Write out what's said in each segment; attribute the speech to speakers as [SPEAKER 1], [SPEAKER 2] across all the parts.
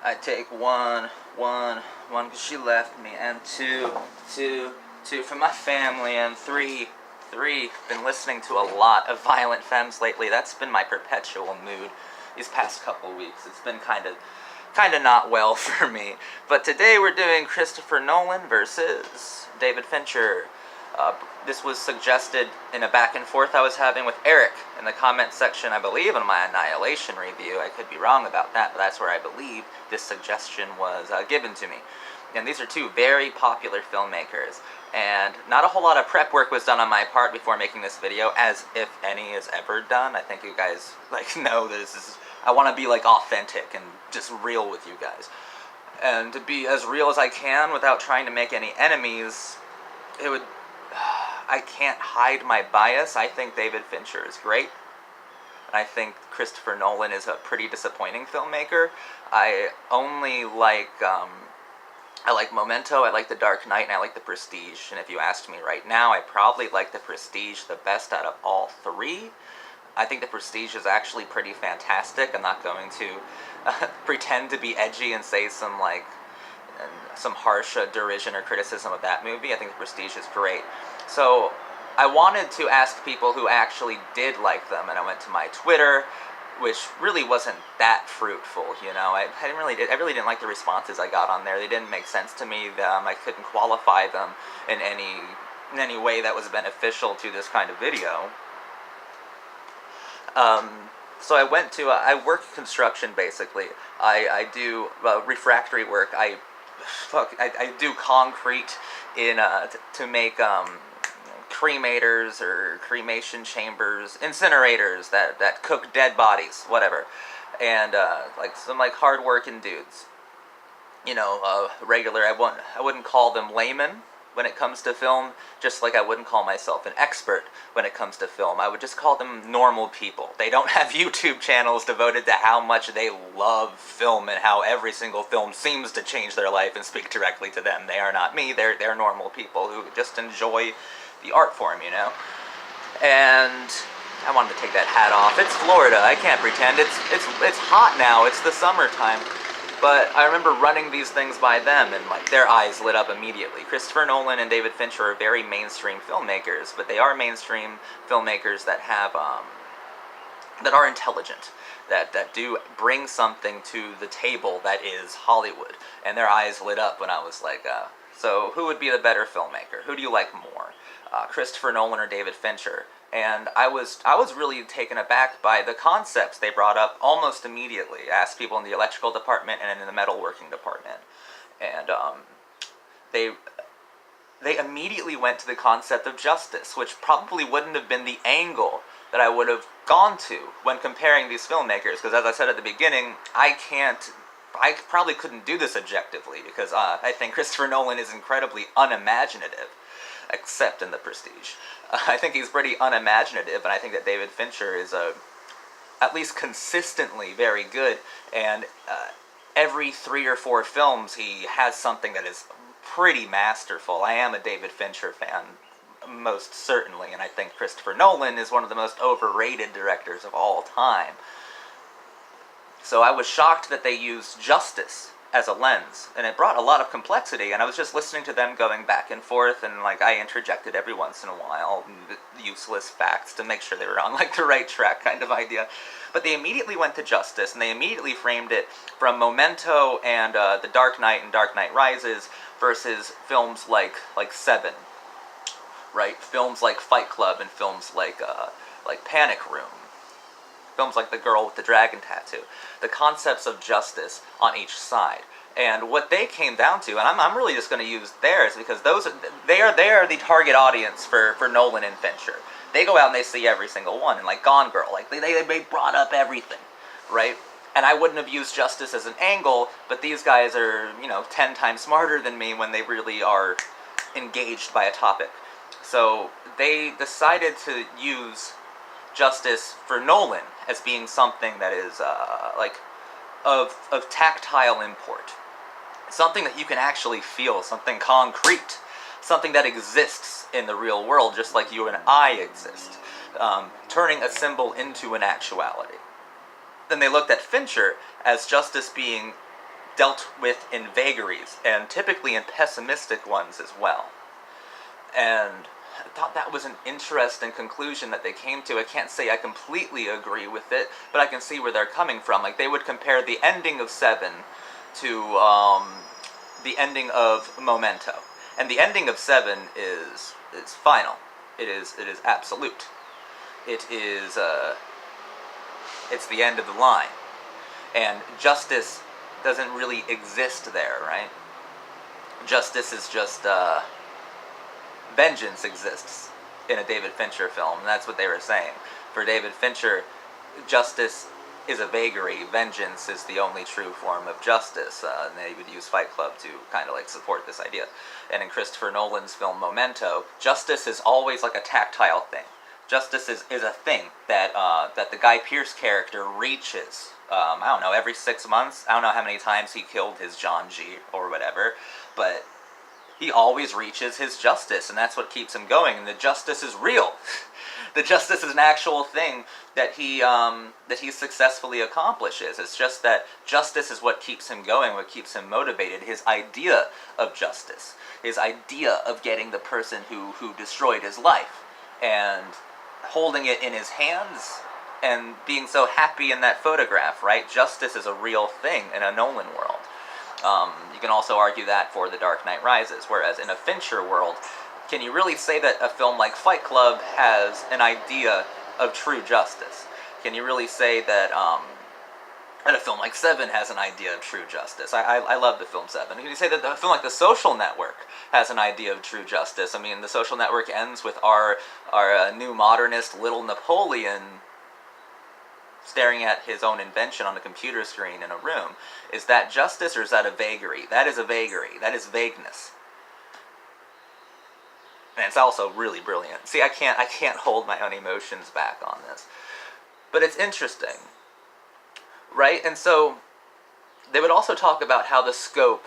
[SPEAKER 1] I take one, because she left me, and two for my family, and three, been listening to a lot of Violent Femmes lately. That's been my perpetual mood these past couple weeks. It's been kind of not well for me. But today we're doing Christopher Nolan versus David Fincher. This was suggested in a back and forth I was having with Eric in the comment section, I believe, in my Annihilation review. I could be wrong about that, but that's where I believe this suggestion was given to me. And these are two very popular filmmakers, and not a whole lot of prep work was done on my part before making this video, as if any is ever done. I think you guys know that this is, I want to be authentic and just real with you guys, and to be as real as I can without trying to make any enemies. I can't hide my bias. I think David Fincher is great, and I think Christopher Nolan is a pretty disappointing filmmaker. I only I like Memento, I like The Dark Knight, and I like The Prestige. And if you asked me right now, I probably like The Prestige the best out of all three. I think The Prestige is actually pretty fantastic. I'm not going to pretend to be edgy and say some harsh derision or criticism of that movie. I think The Prestige is great. So I wanted to ask people who actually did like them, and I went to my Twitter, which really wasn't that fruitful, you know. I really didn't like the responses I got on there. They didn't make sense to me. I couldn't qualify them in any way that was beneficial to this kind of video. So I went to, I work construction basically. I do refractory work. I do concrete to make cremators or cremation chambers, incinerators that cook dead bodies, whatever. And some hard working dudes. You know, regular, I wouldn't call them laymen when it comes to film, just like I wouldn't call myself an expert when it comes to film. I would just call them normal people. They don't have YouTube channels devoted to how much they love film and how every single film seems to change their life and speak directly to them. They are not me. They're normal people who just enjoy the art form, you know. And I wanted to take that hat off. It's Florida. I can't pretend. It's hot now. It's the summertime. But I remember running these things by them, and their eyes lit up immediately. Christopher Nolan and David Fincher are very mainstream filmmakers, but they are mainstream filmmakers that have that are intelligent, that do bring something to the table that is Hollywood. And their eyes lit up when I was like, so who would be the better filmmaker? Who do you like more, Christopher Nolan or David Fincher? And I was really taken aback by the concepts they brought up almost immediately. I asked people in the electrical department and in the metalworking department, and they immediately went to the concept of justice, which probably wouldn't have been the angle that I would have gone to when comparing these filmmakers. Because as I said at the beginning, I probably couldn't do this objectively, because I think Christopher Nolan is incredibly unimaginative, except in The Prestige. I think he's pretty unimaginative, and I think that David Fincher is at least consistently very good, and every 3 or 4 films he has something that is pretty masterful. I am a David Fincher fan, most certainly, and I think Christopher Nolan is one of the most overrated directors of all time. So I was shocked that they used justice as a lens, and it brought a lot of complexity, and I was just listening to them going back and forth, and I interjected every once in a while useless facts to make sure they were on the right track, kind of idea. But they immediately went to justice, and they immediately framed it from Memento and The Dark Knight and Dark Knight Rises versus films like Seven, right? Films like Fight Club and films like Panic Room. Films like The Girl with the Dragon Tattoo. The concepts of justice on each side. And what they came down to, and I'm really just going to use theirs, because they are the target audience for Nolan and Fincher. They go out and they see every single one, and Gone Girl, they brought up everything, right? And I wouldn't have used justice as an angle, but these guys are, 10 times smarter than me when they really are engaged by a topic. So they decided to use justice for Nolan as being something that is of tactile import, something that you can actually feel, something concrete, something that exists in the real world just like you and I exist, turning a symbol into an actuality. Then they looked at Fincher as justice being dealt with in vagaries, and typically in pessimistic ones as well. And I thought that was an interesting conclusion that they came to. I can't say I completely agree with it, but I can see where they're coming from. Like, they would compare the ending of Seven to the ending of Memento. And the ending of Seven is final. It is absolute. It is it's the end of the line. And justice doesn't really exist there, right? Justice is just vengeance exists in a David Fincher film, and that's what they were saying. For David Fincher, justice is a vagary. Vengeance is the only true form of justice, and they would use Fight Club to kind of like support this idea. And in Christopher Nolan's film Memento, justice is always like a tactile thing. Justice is a thing that that the Guy Pearce character reaches. I don't know, every 6 months. I don't know how many times he killed his John G. or whatever, but he always reaches his justice, and that's what keeps him going. And the justice is real. The justice is an actual thing that he successfully accomplishes. It's just that justice is what keeps him going, what keeps him motivated. His idea of justice, his idea of getting the person who destroyed his life, and holding it in his hands, and being so happy in that photograph, right? Justice is a real thing in a Nolan world. You can also argue that for The Dark Knight Rises, whereas in a Fincher world, can you really say that a film like Fight Club has an idea of true justice? Can you really say that a film like Seven has an idea of true justice? I love the film Seven. Can you say that a film like The Social Network has an idea of true justice? I mean, The Social Network ends with our new modernist little Napoleon staring at his own invention on a computer screen in a room. Is that justice, or is that a vagary? That is a vagary. That is vagueness. And it's also really brilliant. See, I can't hold my own emotions back on this. But it's interesting, right? And so they would also talk about how the scope,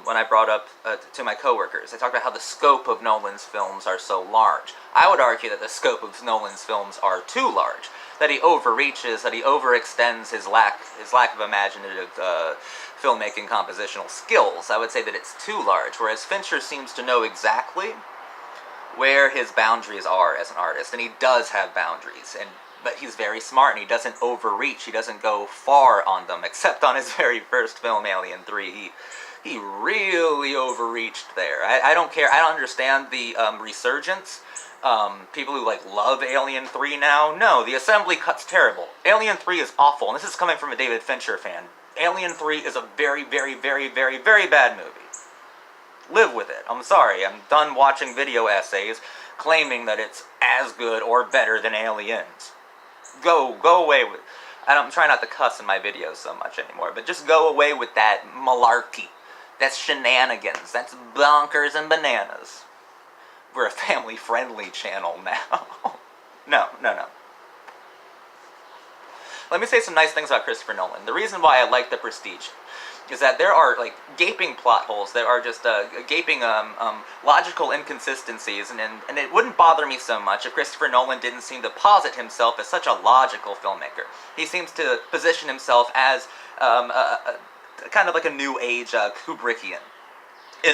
[SPEAKER 1] when I brought up to my coworkers, they talked about how the scope of Nolan's films are so large. I would argue that the scope of Nolan's films are too large, that he overreaches, that he overextends his lack of imaginative filmmaking compositional skills. I would say that it's too large, whereas Fincher seems to know exactly where his boundaries are as an artist, and he does have boundaries, but he's very smart, and he doesn't overreach, he doesn't go far on them, except on his very first film, Alien 3. He really overreached there. I don't care, I don't understand the resurgence. People who love Alien 3 now. No, the assembly cut's terrible. Alien 3 is awful, and this is coming from a David Fincher fan. Alien 3 is a very, very, very, very, very bad movie. Live with it. I'm sorry. I'm done watching video essays claiming that it's as good or better than Aliens. Go away with... I'm trying not to cuss in my videos so much anymore, but just go away with that malarkey. That's shenanigans. That's bonkers and bananas. We're a family-friendly channel now. No. Let me say some nice things about Christopher Nolan. The reason why I like The Prestige is that there are gaping plot holes that are just gaping logical inconsistencies, and it wouldn't bother me so much if Christopher Nolan didn't seem to posit himself as such a logical filmmaker. He seems to position himself as kind of like a new age Kubrickian.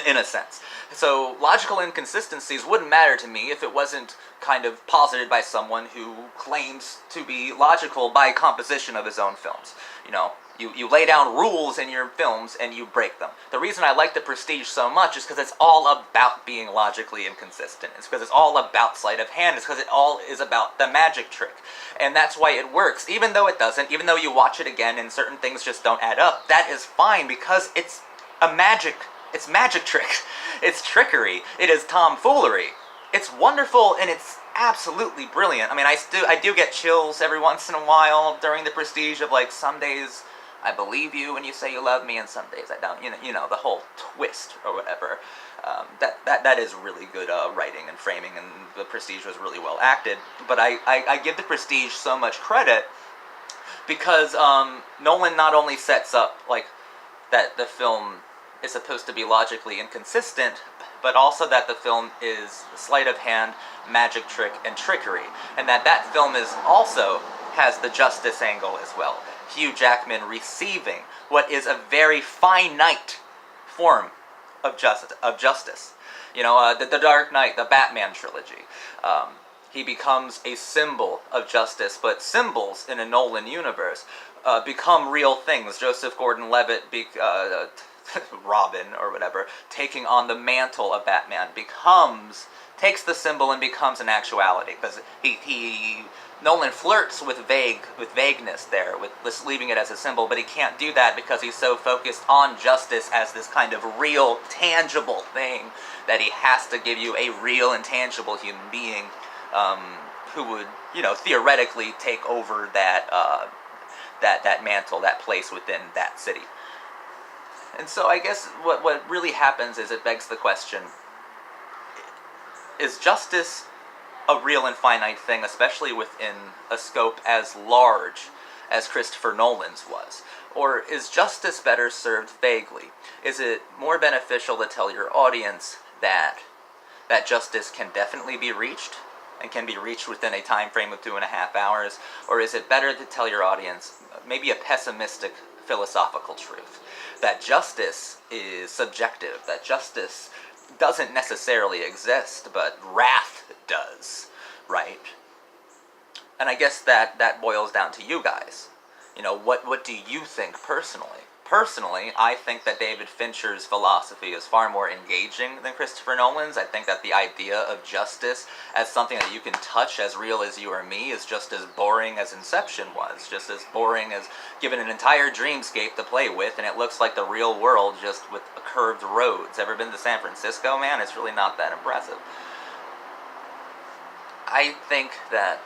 [SPEAKER 1] In a sense. So logical inconsistencies wouldn't matter to me if it wasn't kind of posited by someone who claims to be logical by composition of his own films. You know, you lay down rules in your films and you break them. The reason I like The Prestige so much is because it's all about being logically inconsistent. It's because it's all about sleight of hand. It's because it all is about the magic trick. And that's why it works. Even though it doesn't, even though you watch it again and certain things just don't add up, that is fine because it's a magic It's magic trick. It's trickery. It is tomfoolery. It's wonderful, and it's absolutely brilliant. I mean, I do get chills every once in a while during The Prestige of some days I believe you when you say you love me, and some days I don't. You know the whole twist or whatever. That is really good writing and framing, and The Prestige was really well acted. But I give The Prestige so much credit because Nolan not only sets up that the film is supposed to be logically inconsistent, but also that the film is sleight of hand, magic trick, and trickery, and that film is also has the justice angle as well. Hugh Jackman receiving what is a very finite form of justice. You know, the Dark Knight, the Batman trilogy. He becomes a symbol of justice, but symbols in a Nolan universe become real things. Joseph Gordon-Levitt, Robin or whatever, taking on the mantle of Batman, takes the symbol and becomes an actuality, because Nolan flirts with vagueness there, with just leaving it as a symbol, but he can't do that because he's so focused on justice as this kind of real, tangible thing that he has to give you a real and tangible human being who would, you know, theoretically take over that mantle, that place within that city. And so I guess what really happens is it begs the question, is justice a real and finite thing, especially within a scope as large as Christopher Nolan's was? Or is justice better served vaguely? Is it more beneficial to tell your audience that justice can definitely be reached, and can be reached within a time frame of 2.5 hours? Or is it better to tell your audience maybe a pessimistic philosophical truth, that justice is subjective, that justice doesn't necessarily exist, but wrath does, right? And I guess that boils down to you guys. You know, what do you think personally? Personally, I think that David Fincher's philosophy is far more engaging than Christopher Nolan's. I think that the idea of justice as something that you can touch, as real as you or me, is just as boring as Inception was. Just as boring as given an entire dreamscape to play with, and it looks like the real world just with curved roads. Ever been to San Francisco, man? It's really not that impressive. I think that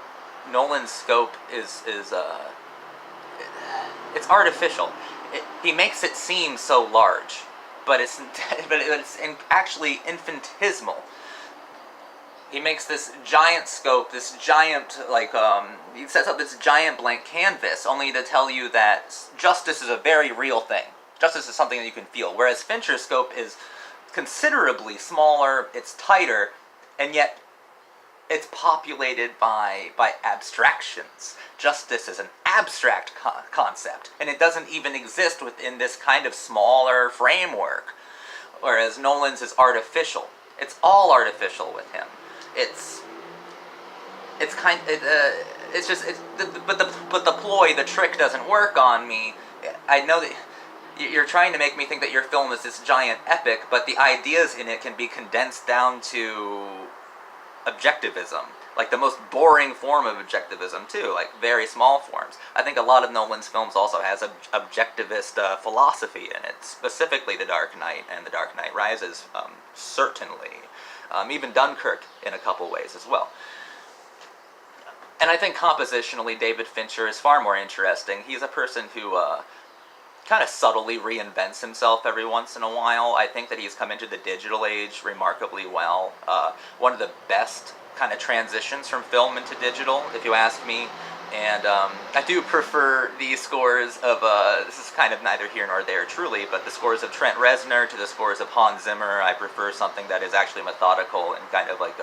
[SPEAKER 1] Nolan's scope is it's artificial. He makes it seem so large, but it's actually infinitesimal. He makes this giant scope, this giant, he sets up this giant blank canvas, only to tell you that justice is a very real thing. Justice is something that you can feel, whereas Fincher's scope is considerably smaller, it's tighter, and yet it's populated by abstractions. Justice is an abstract concept, and it doesn't even exist within this kind of smaller framework. Whereas Nolan's is artificial. It's all artificial with him. But the ploy, the trick doesn't work on me. I know that you're trying to make me think that your film is this giant epic, but the ideas in it can be condensed down to objectivism, like the most boring form of objectivism too, like very small forms. I think a lot of Nolan's films also has objectivist philosophy in it, specifically The Dark Knight and The Dark Knight Rises, certainly. Even Dunkirk in a couple ways as well. And I think compositionally David Fincher is far more interesting. He's a person who kind of subtly reinvents himself every once in a while. I think that he's come into the digital age remarkably well. One of the best kind of transitions from film into digital, if you ask me. And I do prefer the scores of, this is kind of neither here nor there truly, but the scores of Trent Reznor to the scores of Hans Zimmer. I prefer something that is actually methodical and kind of like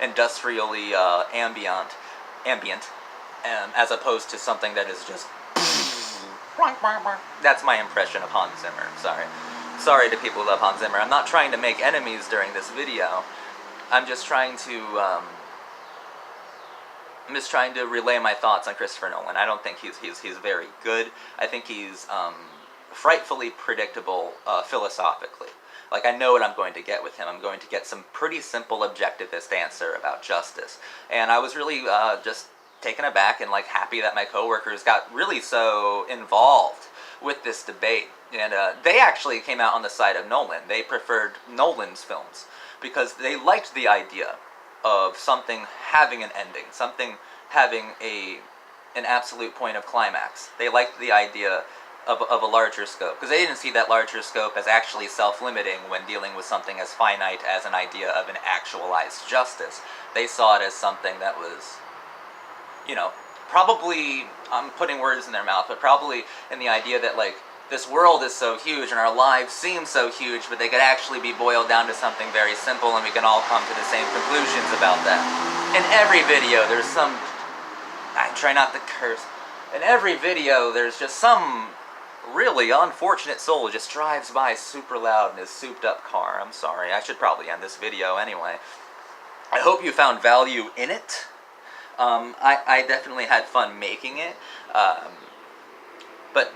[SPEAKER 1] industrially ambient, as opposed to something that is just... That's my impression of Hans Zimmer. Sorry to people who love Hans Zimmer. I'm not trying to make enemies during this video. I'm just trying to relay my thoughts on Christopher Nolan. I don't think he's very good. I think he's frightfully predictable philosophically. Like, I know what I'm going to get with him. I'm going to get some pretty simple objectivist answer about justice. And I was really just taken aback and happy that my coworkers got really so involved with this debate. And they actually came out on the side of Nolan. They preferred Nolan's films because they liked the idea of something having an ending, something having an absolute point of climax. They liked the idea of a larger scope, because they didn't see that larger scope as actually self-limiting when dealing with something as finite as an idea of an actualized justice. They saw it as something that was, probably, I'm putting words in their mouth, but probably in the idea that, this world is so huge and our lives seem so huge, but they could actually be boiled down to something very simple and we can all come to the same conclusions about that. In every video, there's some... I try not to curse. in every video, there's just some really unfortunate soul who just drives by super loud in his souped up car. I'm sorry, I should probably end this video anyway. I hope you found value in it. I definitely had fun making it. But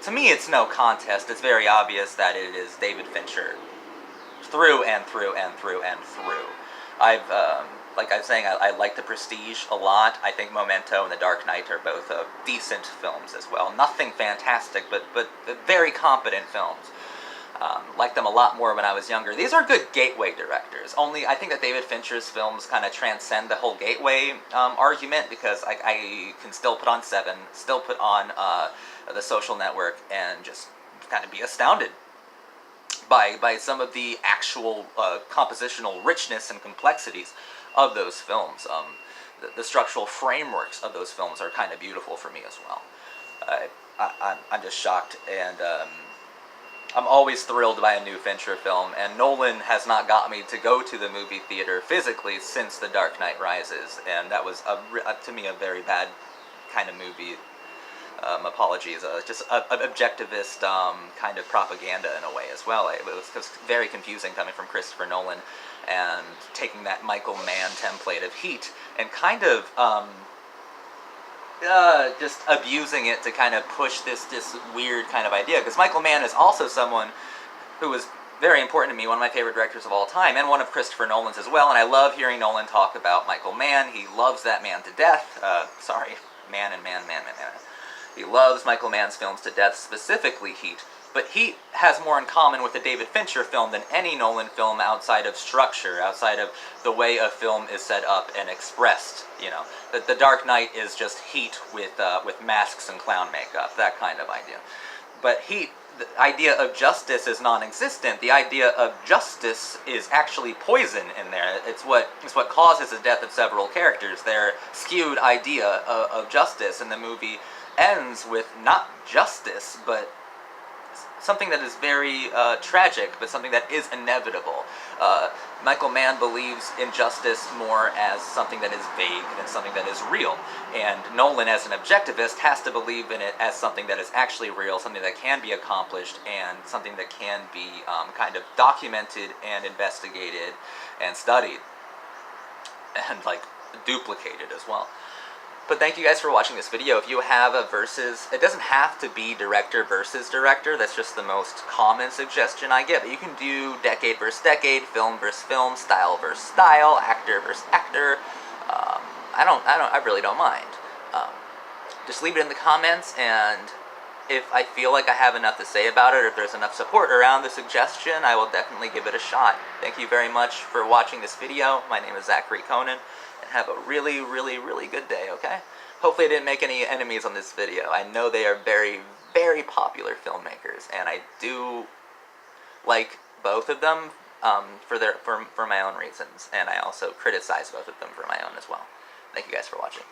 [SPEAKER 1] to me, it's no contest. It's very obvious that it is David Fincher through and through and through and through. Like I was saying, I like The Prestige a lot. I think Memento and The Dark Knight are both decent films as well. Nothing fantastic, but very competent films. Liked them a lot more when I was younger. These are good gateway directors. Only I think that David Fincher's films kind of transcend the whole gateway argument, because I can still put on Seven, still put on The Social Network, and just kind of be astounded by some of the actual compositional richness and complexities of those films. The structural frameworks of those films are kind of beautiful for me as well. I'm just shocked, and I'm always thrilled by a new Fincher film, and Nolan has not got me to go to the movie theater physically since The Dark Knight Rises, and that was, to me, a very bad kind of movie. Apologies, just an objectivist kind of propaganda in a way as well. It was very confusing coming from Christopher Nolan, and taking that Michael Mann template of Heat and kind of just abusing it to kind of push this weird kind of idea. Because Michael Mann is also someone who was very important to me, one of my favorite directors of all time, and one of Christopher Nolan's as well, and I love hearing Nolan talk about Michael Mann. He loves that man to death. Man. He loves Michael Mann's films to death, specifically Heat. But Heat has more in common with a David Fincher film than any Nolan film outside of structure, outside of the way a film is set up and expressed. You know, the Dark Knight is just Heat with masks and clown makeup, that kind of idea. But Heat, the idea of justice is non-existent. The idea of justice is actually poison in there. It's what causes the death of several characters. Their skewed idea of justice, and the movie ends with not justice, but something that is very tragic, but something that is inevitable. Michael Mann believes in justice more as something that is vague than something that is real. And Nolan, as an objectivist, has to believe in it as something that is actually real, something that can be accomplished, and something that can be kind of documented and investigated and studied, and like duplicated as well. But thank you guys for watching this video. If you have a versus, it doesn't have to be director versus director, that's just the most common suggestion I get, but you can do decade versus decade, film versus film, style versus style, actor versus actor. I really don't mind. Just leave it in the comments, and if I feel like I have enough to say about it, or if there's enough support around the suggestion, I will definitely give it a shot. Thank you very much for watching this video. My name is Zachary Conan. Have a really, really, really good day, okay? Hopefully I didn't make any enemies on this video. I know they are very, very popular filmmakers, and I do like both of them for my own reasons, and I also criticize both of them for my own as well. Thank you guys for watching.